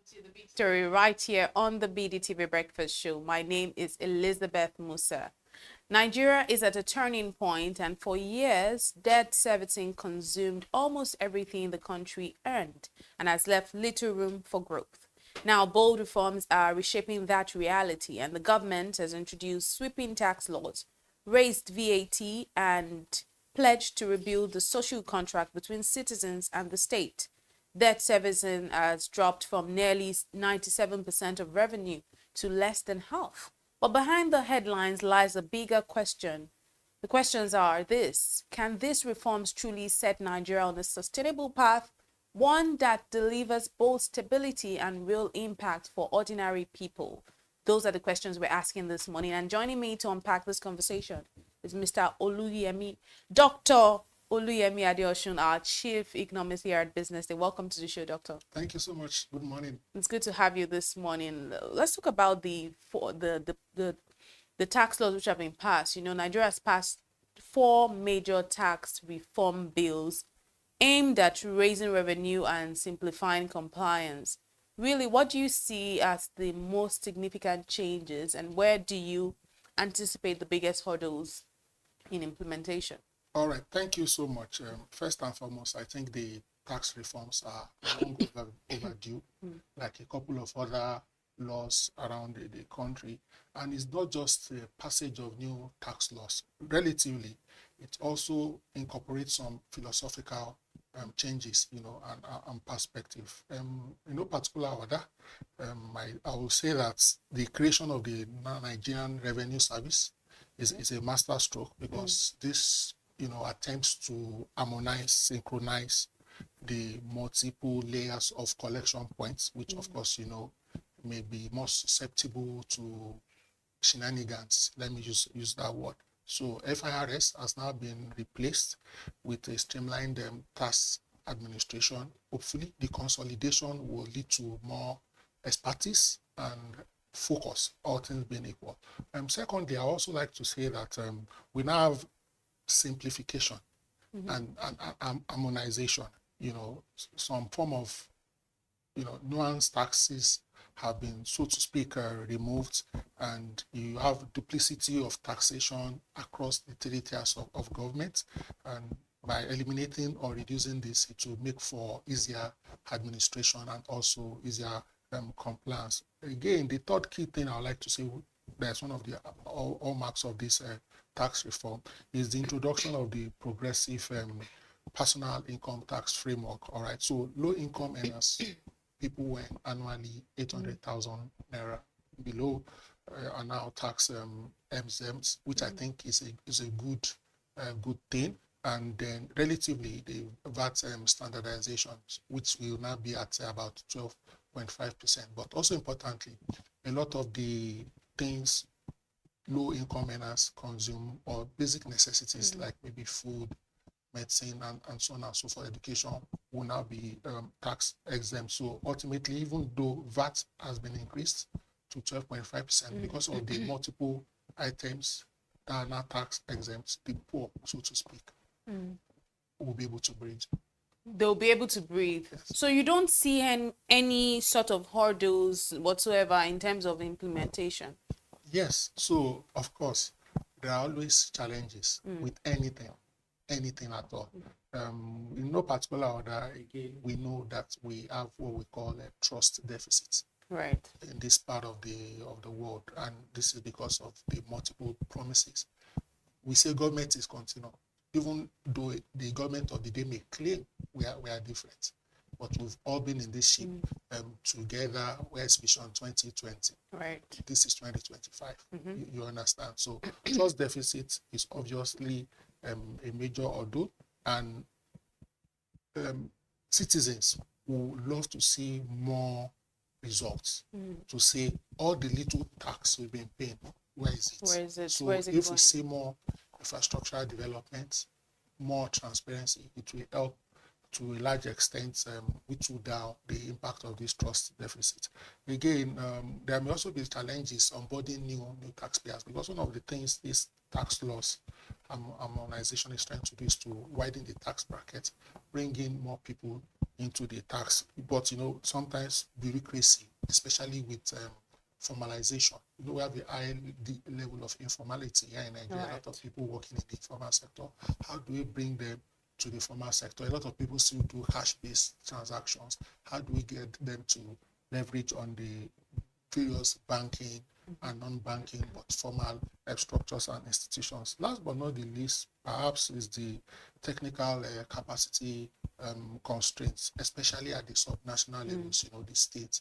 to the big story right here on the BDTV Breakfast Show. My name is Elizabeth Musa. Nigeria is at a turning point, and for years, debt servicing consumed almost everything the country earned and has left little room for growth. Now, bold reforms are reshaping that reality, and the government has introduced sweeping tax laws, raised VAT, and pledged to rebuild the social contract between citizens and the state. Debt servicing has dropped from nearly 97% of revenue to less than half. But behind the headlines lies a bigger question. The questions are this: can these reforms truly set Nigeria on a sustainable path, one that delivers both stability and real impact for ordinary people? Those are the questions we're asking this morning. And joining me to unpack this conversation is Mr. Dr. Oluyemi Adeosun, our Chief Economist here at BusinessDay. Welcome to the show, Doctor. Thank you so much. Good morning. It's good to have you this morning. Let's talk about the tax laws which have been passed. You know, Nigeria has passed 4 major tax reform bills aimed at raising revenue and simplifying compliance. Really, what do you see as the most significant changes, and where do you anticipate the biggest hurdles in implementation? All right. Thank you so much. First and foremost, I think the tax reforms are long overdue, like a couple of other laws around the country. And it's not just the passage of new tax laws. Relatively, it also incorporates some philosophical changes, and perspective. In no particular order, I will say that the creation of the Nigerian Revenue Service is a master stroke, because this attempts to harmonize, synchronize the multiple layers of collection points, which of course, may be more susceptible to shenanigans. Let me use that word. So FIRS has now been replaced with a streamlined tax administration. Hopefully, the consolidation will lead to more expertise and focus, all things being equal. Secondly, I also like to say that we now have simplification and harmonization. Some form of nuanced taxes have been, so to speak, removed, and you have duplicity of taxation across the 3 tiers of government. And by eliminating or reducing this, it will make for easier administration and also easier compliance. Again, the third key thing I would like to say, that's one of the hallmarks of this tax reform, is the introduction of the progressive personal income tax framework. All right, so low income earners, people who earn annually 800,000 naira below, are now tax exempt, which I think is a good thing. And then relatively, the VAT standardization, which will now be at about 12.5%. But also importantly, a lot of the things low income earners consume, or basic necessities like maybe food, medicine, and so on and so forth, education, will now be tax exempt. So ultimately, even though VAT has been increased to 12.5%, because of the multiple items that are now tax exempt, the poor, so to speak, will be able to breathe. They'll be able to breathe. Yes. So you don't see any sort of hurdles whatsoever in terms of implementation? Yes. So, of course, there are always challenges with anything at all. In no particular order, again, we know that we have what we call a trust deficit, right, in this part of the world, and this is because of the multiple promises. We say government is continual, even though the government of the day may claim we are different, but we've all been in this ship together. Where's Vision 2020? Right. This is 2025. You understand? So trust deficit is obviously a major ordeal, and citizens would love to see more results, to say all the little tax we've been paying, where is it? Where is it? So Where is it if going? we see more infrastructural development, more transparency, it will help to a large extent whittle down the impact of this trust deficit. Again, there may also be challenges onboarding new taxpayers, because one of the things this tax laws harmonization is trying to do is to widen the tax bracket, bring in more people into the tax. But sometimes bureaucracy, especially with formalization, we have a high level of informality here in Nigeria. Right. A lot of people working in the informal sector. How do we bring them to the formal sector? A lot of people still do cash-based transactions. How do we get them to leverage on the various banking and non-banking but formal structures and institutions? Last but not the least, perhaps, is the technical capacity constraints, especially at the subnational levels, the state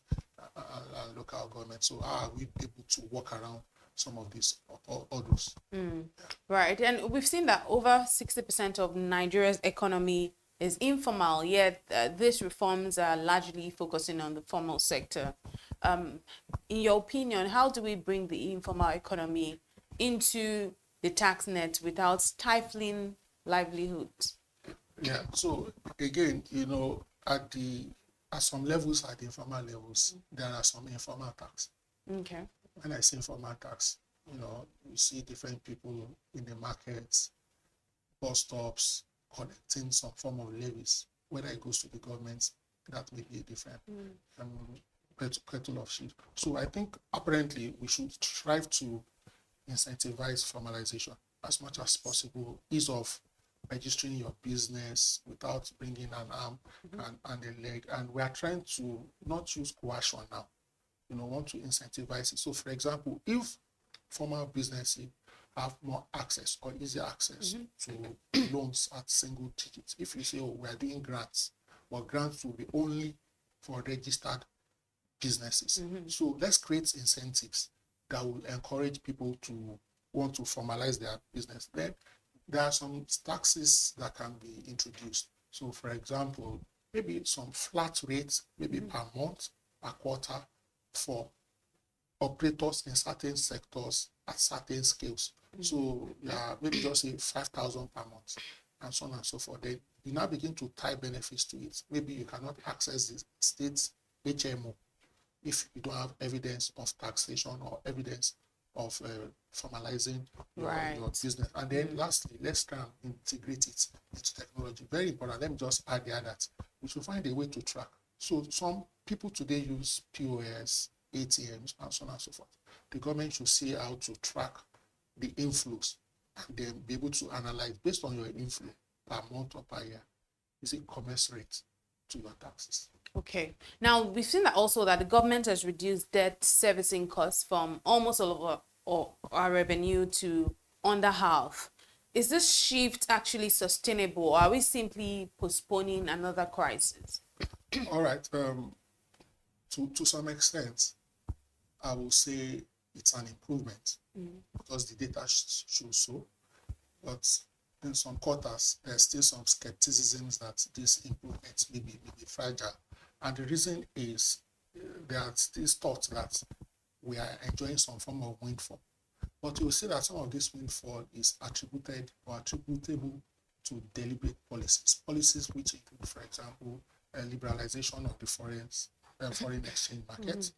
and local government. So how are we able to work around some of these hurdles? Right, and we've seen that over 60% of Nigeria's economy is informal, yet these reforms are largely focusing on the formal sector. In your opinion, how do we bring the informal economy into the tax net without stifling livelihoods? Yeah, so again, at some levels, at the informal levels, there are some informal tax. Okay. When I say informal tax, you see different people in the markets, bus stops, collecting some form of levies. Whether it goes to the government, that may be a different kettle of shit. So I think apparently we should strive to incentivize formalization as much as possible, ease of registering your business without bringing an arm and a leg. And we are trying to not use coercion now, want to incentivize it. So for example, if formal businesses have more access or easier access to loans at single digits, if you say, we are doing grants, well, grants will be only for registered businesses. So let's create incentives that will encourage people to want to formalize their business. Then there are some taxes that can be introduced. So for example, maybe some flat rates, maybe per month, per quarter, for operators in certain sectors at certain scales. So maybe just say 5,000 per month and so on and so forth. Then you now begin to tie benefits to it. Maybe you cannot access the state's HMO if you don't have evidence of taxation or evidence of formalizing your business. And then lastly, let's try and integrate it into technology. Very important. Let me just add there that we should find a way to track. So some people today use POS, ATMs, and so on and so forth. The government should see how to track the inflows and then be able to analyze based on your inflow per month or per year. Is it commensurate to your taxes? Okay. Now, we've seen that also that the government has reduced debt servicing costs from almost all of our revenue to under half. Is this shift actually sustainable, or are we simply postponing another crisis? All right. To some extent, I will say it's an improvement because the data shows so. But in some quarters, there's still some skepticisms that this improvement may be fragile. And the reason is there's this thought that we are enjoying some form of windfall. But you'll see that some of this windfall is attributed or attributable to deliberate policies. Policies which include, for example, liberalization of the foreign exchange market,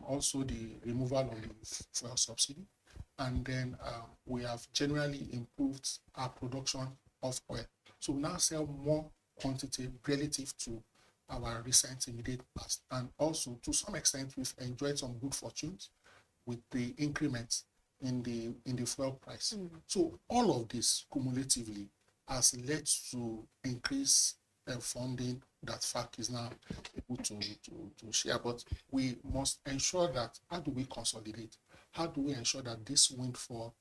also the removal of the fuel subsidy. And then we have generally improved our production of oil. So we now sell more quantity relative to our recent immediate past. And also, to some extent, we've enjoyed some good fortunes with the increments in the fuel price. So all of this cumulatively has led to increase funding that FAC is now able to share. But we must ensure that, how do we consolidate? How do we ensure that this windfall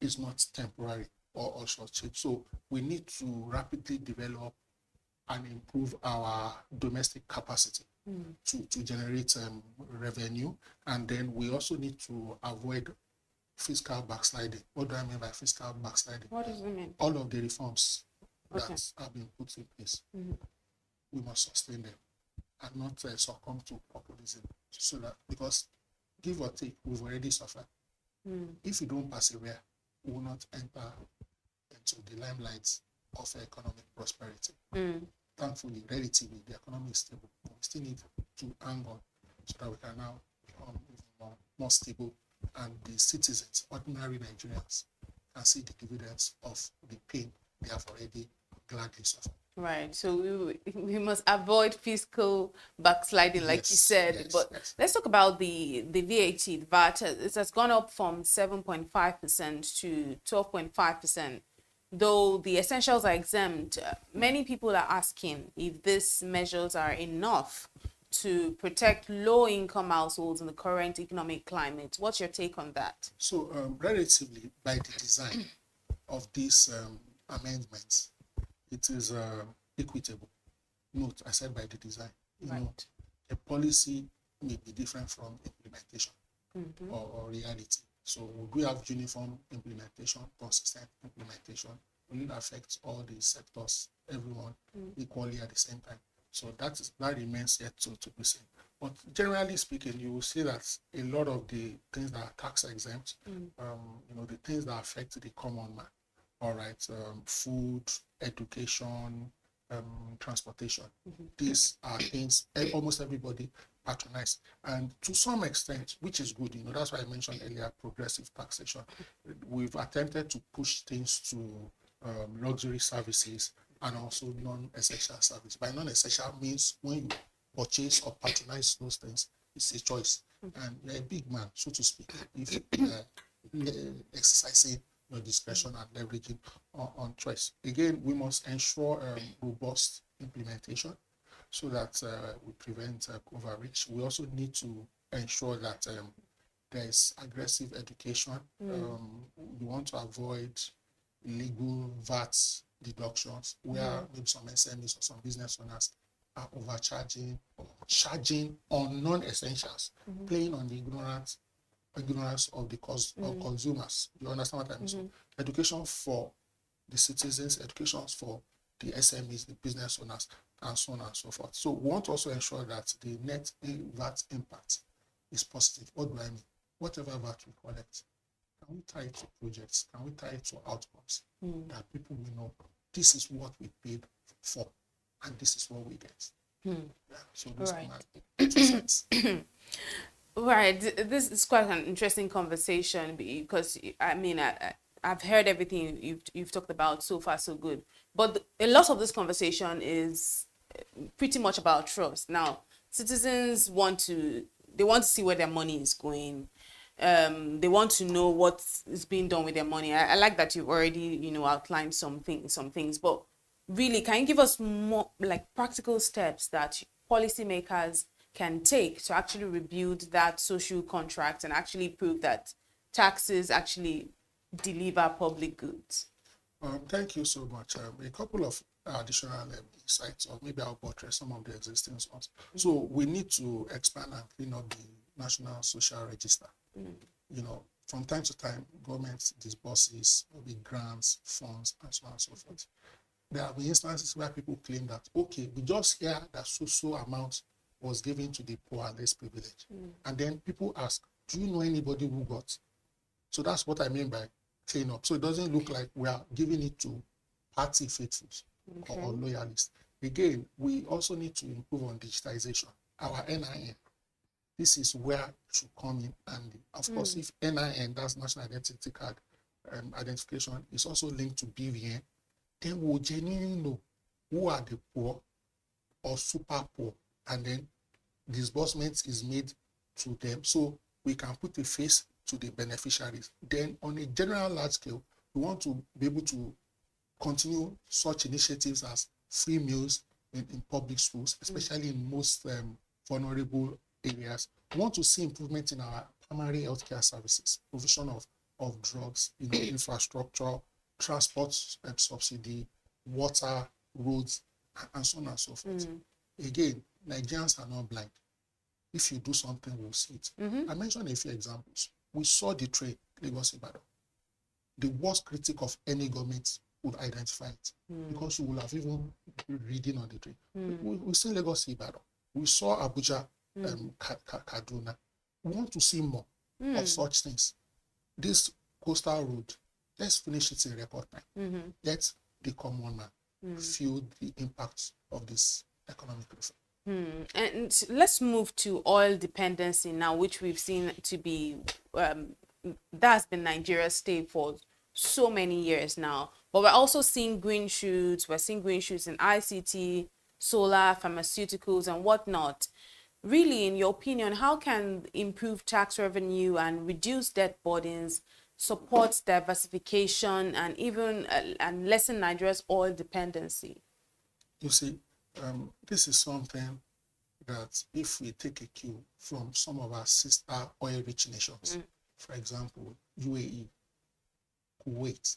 is not temporary or short-changed? So we need to rapidly develop and improve our domestic capacity to generate revenue. And then we also need to avoid fiscal backsliding. What do I mean by fiscal backsliding? What does it mean? All of the reforms that have been put in place, we must sustain them and not succumb to populism. So that, because give or take, we've already suffered. If we don't persevere, we will not enter into the limelight of economic prosperity. Thankfully, relatively, the economy is stable. But we still need to hang on so that we can now become even more stable, and the citizens, ordinary Nigerians, can see the dividends of the pain they have already gladly suffered. Right. So we must avoid fiscal backsliding, like you Yes, said. yes, But yes. let's talk about the VAT. The VAT, it has gone up from 7.5% to 12.5%. Though the essentials are exempt, many people are asking if these measures are enough to protect low-income households in the current economic climate. What's your take on that? So, relatively, by the design of these amendments, it is equitable. Note, I said by the design. You know, Right. a policy may be different from implementation or reality. So we have uniform implementation, consistent implementation. Will it affect all the sectors, everyone equally at the same time? So that remains yet to be seen. But generally speaking, you will see that a lot of the things that are tax exempt, the things that affect the common man, all right, food, education, transportation. These are things almost everybody patronize. And to some extent, which is good, that's why I mentioned earlier, progressive taxation. We've attempted to push things to luxury services and also non-essential service. By non-essential means when you purchase or patronize those things, it's a choice. And you're a big man, so to speak, if exercising your discretion and leveraging on choice. Again, we must ensure robust implementation so that we prevent overreach. We also need to ensure that there is aggressive education. We want to avoid illegal VAT deductions where maybe some SMEs or some business owners are overcharging or charging on non-essentials, playing on the ignorance of the of consumers. You understand what I mean? So education for the citizens, education for the SMEs, the business owners, and so on and so forth. So we want to also ensure that the net VAT impact is positive. What do I mean? Whatever VAT we collect, can we tie it to projects? Can we tie it to outcomes that people will know this is what we paid for and this is what we get? Yeah, so this Right. are my 2 cents. Right. This is quite an interesting conversation because I mean I've heard everything you've talked about so far, so good. But a lot of this conversation is pretty much about trust. Now, citizens they want to see where their money is going. They want to know what is being done with their money. I like that you've already, outlined some things, but really, can you give us more like practical steps that policymakers can take to actually rebuild that social contract and actually prove that taxes actually deliver public goods? Thank you so much. A couple of additional insights, or maybe I'll buttress some of the existing ones. So we need to expand and clean up the National Social Register. From time to time, government disburses maybe grants, funds, and so on and so forth. There have been instances where people claim that, okay, we just hear that so amount was given to the poor and less privileged. And then people ask, do you know anybody who got? So that's what I mean by clean up. So it doesn't look like we are giving it to party faithfuls or loyalists. Again, we also need to improve on digitization. Our NIN, this is where it should come in. And of course, if NIN, that's National Identity Card identification, is also linked to BVN, then we'll genuinely know who are the poor or super poor, and then disbursement is made to them so we can put a face to the beneficiaries. Then on a general large scale, we want to be able to continue such initiatives as free meals in public schools, especially in most vulnerable areas. We want to see improvement in our primary healthcare services, provision of drugs, infrastructure, transport subsidy, water, roads, and so on and so forth. Again, Nigerians are not blind. If you do something, we'll see it. I mentioned a few examples. We saw the train, Lagos Ibadan. The worst critic of any government would identify it because you will have even been reading on the train. We saw Lagos Ibadan. We saw Abuja, Kaduna. We want to see more of such things. This coastal road, let's finish it in record time. Let the common man feel the impact of this economic reform. And let's move to oil dependency now, which we've seen to be that's been Nigeria's stay for so many years now. But we're also seeing green shoots. We're seeing green shoots in ICT, solar, pharmaceuticals, and whatnot. Really, in your opinion, how can improved tax revenue and reduce debt burdens support diversification and even and lessen Nigeria's oil dependency? You see, this is something that if we take a cue from some of our sister oil-rich nations, for example, UAE, Kuwait,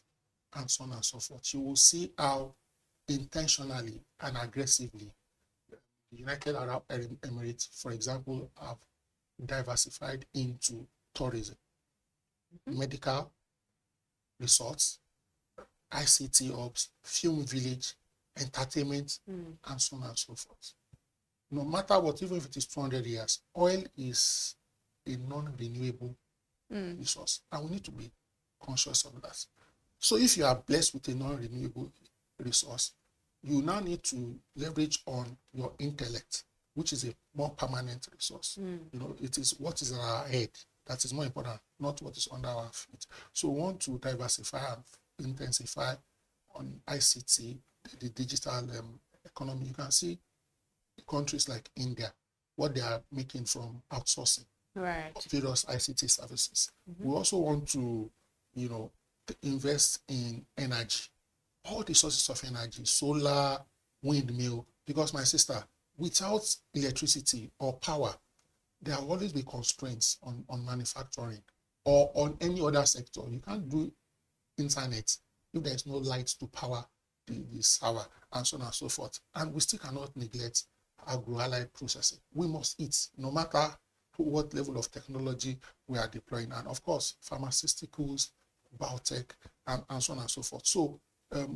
and so on and so forth, you will see how intentionally and aggressively the United Arab Emirates, for example, have diversified into tourism, medical resorts, ICT hubs, film village, entertainment, and so on and so forth. No matter what, even if it is 200 years, oil is a non-renewable resource, and we need to be conscious of that. So if you are blessed with a non-renewable resource, you now need to leverage on your intellect, which is a more permanent resource. You know, it is what is in our head that is more important, not what is under our feet. So we want to diversify and intensify on ICT, the digital economy. You can see countries like India, what they are making from outsourcing various ICT services. We also want to, you know, invest in energy, all the sources of energy, solar, windmill, because my sister, without electricity or power, there will always be constraints on manufacturing or on any other sector. You can't do internet if there is no light to power the server and so on and so forth. And we still cannot neglect agro-allied processing. We must eat, no matter what level of technology we are deploying. And of course, pharmaceuticals, biotech, and so on and so forth. So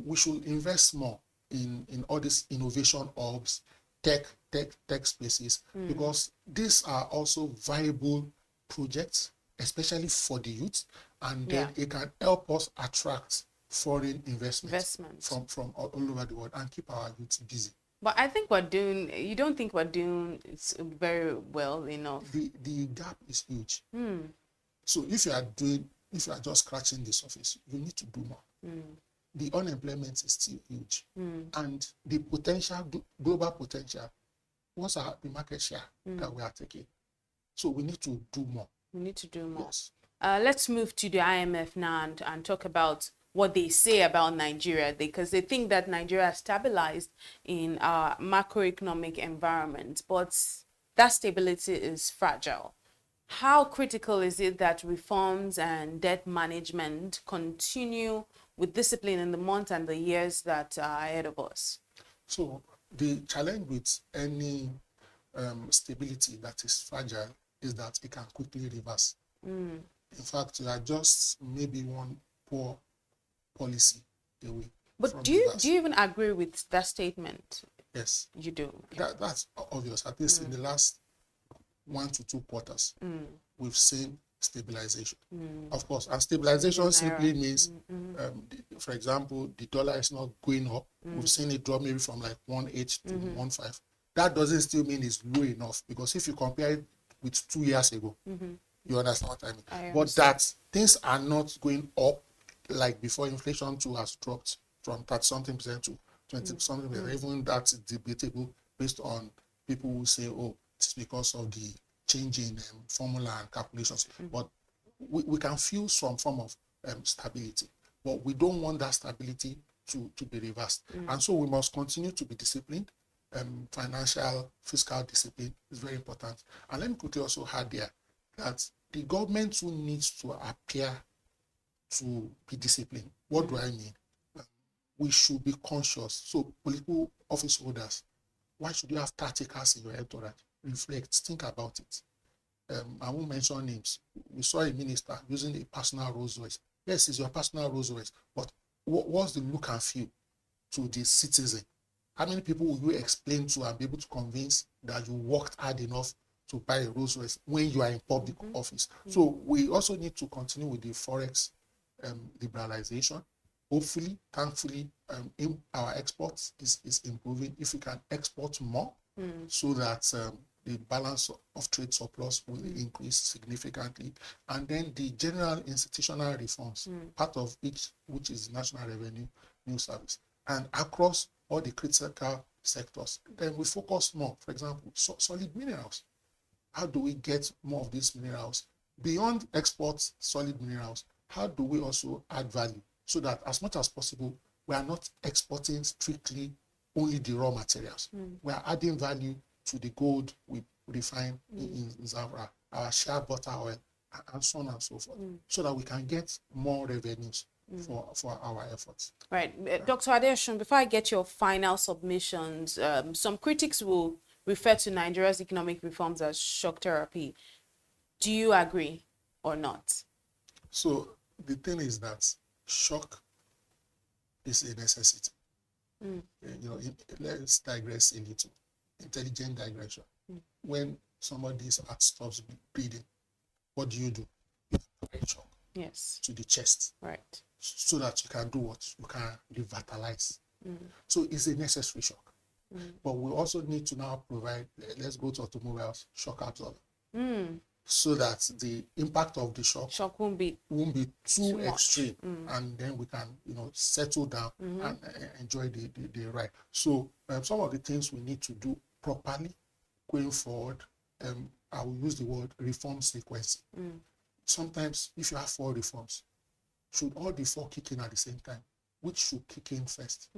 we should invest more in all these innovation hubs, tech spaces, because these are also viable projects, especially for the youth, and then it can help us attract foreign investments from all over the world and keep our youth busy. But I think you don't think we're doing very well enough? The gap is huge. So if you are just scratching the surface, you need to do more. The unemployment is still huge. And the potential, global potential, what's the market share that we are taking? So we need to do more. We need to do more. Yes. Let's move to the IMF now and talk about what they say about Nigeria, because they think that Nigeria has stabilized in our macroeconomic environment, but that stability is fragile. How critical is it that reforms and debt management continue with discipline in the months and the years that are ahead of us? So the challenge with any stability that is fragile is that it can quickly reverse. In fact, you are just maybe one poor policy away. But do you even agree with that statement? Yes. You do? That's obvious. At least in the last 1 to 2 quarters, we've seen stabilization. Of course, and stabilization simply means, for example, the dollar is not going up. We've seen it drop maybe from like 1.8 to 1.5. That doesn't still mean it's low enough, because if you compare it with 2 years ago, you understand what I mean. But that things are not going up like before. Inflation too has dropped from 30-something% to 20-something%. Even that's debatable based on people who say, oh, it's because of the change in formula and calculations. But we can feel some form of stability, but we don't want that stability to be reversed. And so we must continue to be disciplined. Financial, fiscal discipline is very important. And let me quickly also add there that the government who needs to appear to be disciplined. What do I mean? We should be conscious. So political office holders, why should you have tacticals in your entourage? Reflect, think about it. I won't mention names. We saw a minister using a personal Rolls Royce. Yes, it's your personal Rolls Royce, but what's the look and feel to the citizen? How many people will you explain to and be able to convince that you worked hard enough to buy a Rolls Royce when you are in public office? So we also need to continue with the forex liberalization. Hopefully, thankfully, our exports is improving. If we can export more, so that the balance of trade surplus will increase significantly. And then the general institutional reforms, part of which is National Revenue Service. And across all the critical sectors, then we focus more, for example, solid minerals. How do we get more of these minerals? Beyond exports, solid minerals, how do we also add value so that as much as possible, we are not exporting strictly only the raw materials. We are adding value to the gold we refine in Zavra, our shea butter oil, and so on and so forth, so that we can get more revenues for our efforts. Right. Dr. Adeosun, before I get your final submissions, some critics will refer to Nigeria's economic reforms as shock therapy. Do you agree or not? So the thing is that shock is a necessity. Let's digress a little. Intelligent digression. When somebody's heart stops beating, what do? You apply shock. Yes. To the chest. Right. So that you can do what? You can revitalize. So it's a necessary shock. But we also need to now provide, let's go to automobiles, shock absorber. So that the impact of the shock won't be too extreme, and then we can settle down and enjoy the ride. So some of the things we need to do properly going forward, I will use the word reform sequence. Sometimes if you have 4 reforms, should all the 4 kick in at the same time? Which should kick in first?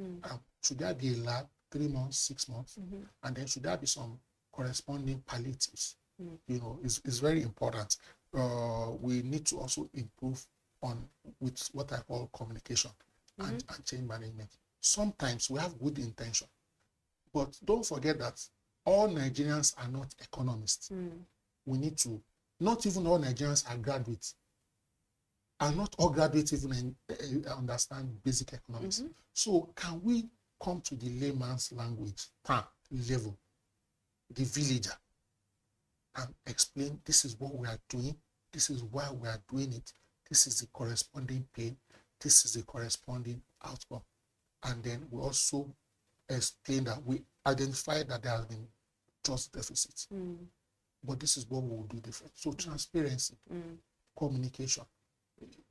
Should there be a lag, 3 months, 6 months, and then should there be some corresponding palliatives? Is very important. We need to also improve with what I call communication and change management. Sometimes we have good intention, but don't forget that all Nigerians are not economists. We need to, not even all Nigerians are graduates, and not all graduates even understand basic economics. So can we come to the layman's language, level, the villager, and explain this is what we are doing, this is why we are doing it, this is the corresponding pain, this is the corresponding outcome. And then we also explain that we identify that there has been trust deficits, but this is what we will do different. So transparency, communication,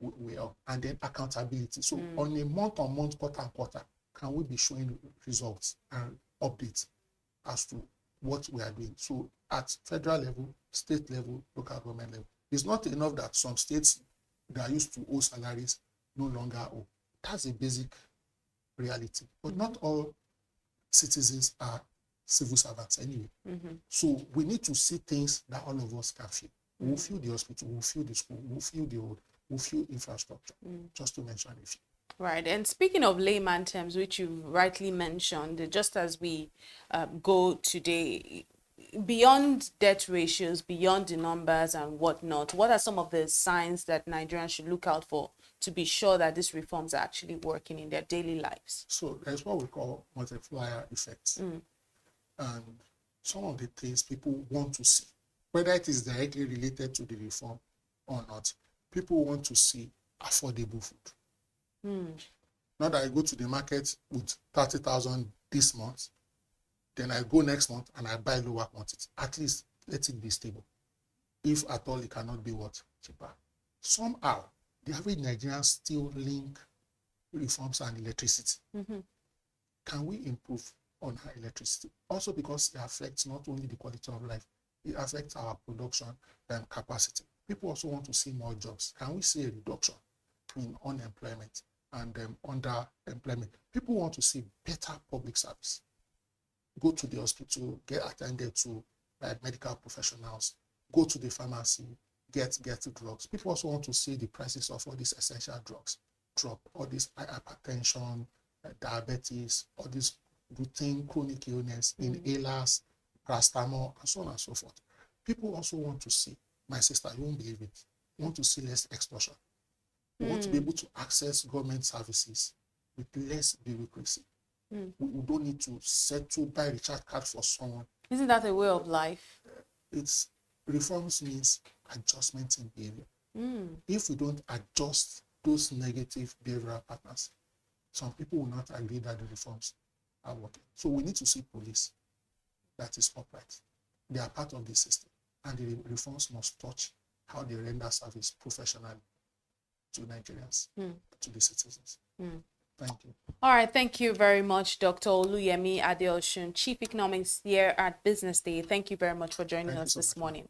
and then accountability. So on a month-on-month, quarter-on-quarter, can we be showing results and updates as to what we are doing? So at federal level, state level, local government level, it's not enough that some states that used to owe salaries no longer owe. That's a basic reality. But not all citizens are civil servants anyway. So we need to see things that all of us can feel. We'll feel the hospital, we'll feel the school, we'll feel the road, we'll feel infrastructure, just to mention a few. Right. And speaking of layman terms, which you rightly mentioned, just as we go today, beyond debt ratios, beyond the numbers and whatnot, what are some of the signs that Nigerians should look out for to be sure that these reforms are actually working in their daily lives? So there's what we call multiplier effects. And some of the things people want to see, whether it is directly related to the reform or not, people want to see affordable food. Not that I go to the market with 30,000 this month, then I go next month and I buy lower quantity. At least let it be stable. If at all it cannot be what? Cheaper. Somehow, the average Nigerian still link reforms and electricity. Can we improve on our electricity? Also because it affects not only the quality of life, it affects our production and capacity. People also want to see more jobs. Can we see a reduction in unemployment and underemployment? People want to see better public service. Go to the hospital, get attended to by medical professionals, go to the pharmacy, get drugs. People also want to see the prices of all these essential drugs drop, all this hypertension, diabetes, all this routine chronic illness, inhalers, paracetamol, and so on and so forth. People also want to see, my sister, you won't believe it, want to see less extortion. We want to be able to access government services with less bureaucracy. We don't need to settle by recharge card for someone. Isn't that a way of life? It's reforms means adjustment in behavior. If we don't adjust those negative behavioral patterns, some people will not agree that the reforms are working. So we need to see police that is upright. They are part of the system, and the reforms must touch how they render service professionally to Nigerians, to the citizens. Thank you. All right, thank you very much, Dr. Oluyemi Adeosun, Chief Economist here at Business Day. Thank you very much for joining us this morning.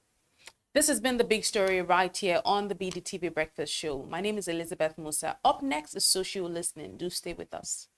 This has been The Big Story right here on the BDTV Breakfast Show. My name is Elizabeth Musa. Up next is Social Listening. Do stay with us.